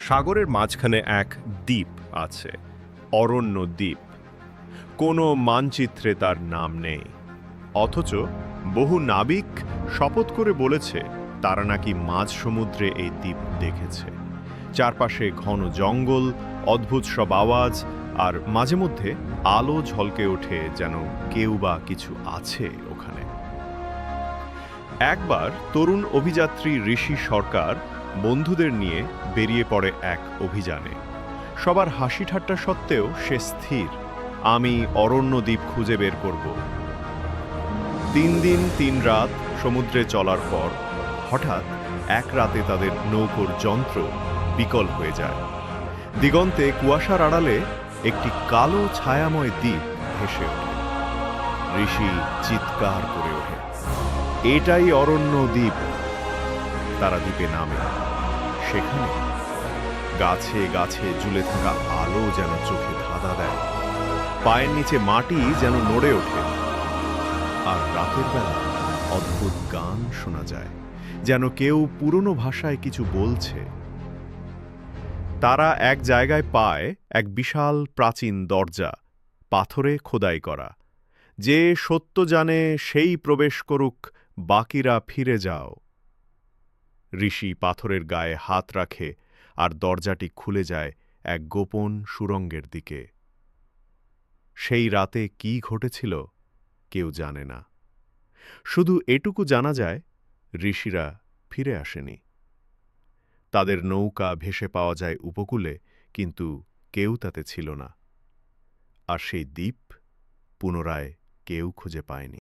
সাগরের মাঝখানে এক দ্বীপ আছে, অরণ্য দ্বীপ। কোনো মানচিত্রে তার নাম নেই, অথচ বহু নাবিক শপথ করে বলেছে তারা নাকি মাঝ সমুদ্রে এই দ্বীপ দেখেছে। চারপাশে ঘন জঙ্গল, অদ্ভুত সব আওয়াজ, আর মাঝে মধ্যে আলো ঝলকে ওঠে, যেন কেউ বা কিছু আছে ওখানে। একবার তরুণ অভিযাত্রী ঋষি সরকার বন্ধুদের নিয়ে বেরিয়ে পড়ে এক অভিযানে। সবার হাসি ঠাট্টা সত্ত্বেও সে স্থির, আমি অরণ্য দ্বীপ খুঁজে বের করব। 3 দিন 3 রাত সমুদ্রে চলার পর হঠাৎ এক রাতে তাদের নৌকোর যন্ত্র বিকল হয়ে যায়। দিগন্তে কুয়াশার আড়ালে একটি কালো ছায়াময় দ্বীপ ভেসে ওঠে। ঋষি চিৎকার করে ওঠে, এটাই অরণ্য দ্বীপ। তারা দ্বীপে নামে। সেখানে গাছে গাছে ঝুলে থাকা আলো যেন চোখে ধাঁধা দেয়, পায়ের নিচে মাটি যেন নড়ে ওঠে। আর রাতের বেলা অদ্ভুত গান শোনা যায়, যেন কেউ পুরনো ভাষায় কিছু বলছে। তারা এক জায়গায় পায় এক বিশাল প্রাচীন দরজা, পাথরে খোদাই করা। যে সত্য জানে সেই প্রবেশ করুক, বাকিরা ফিরে যাও। ঋষি পাথরের গায়ে হাত রাখে আর দরজাটি খুলে যায় এক গোপন সুড়ঙ্গের দিকে। সেই রাতে কি ঘটেছিল কেউ জানে না, শুধু এটুকু জানা যায় ঋষিরা ফিরে আসেনি। তাদের নৌকা ভেসে পাওয়া যায় উপকূলে, কিন্তু কেউ তাতে ছিল না। আর সেই দ্বীপ পুনরায় কেউ খুঁজে পায়নি।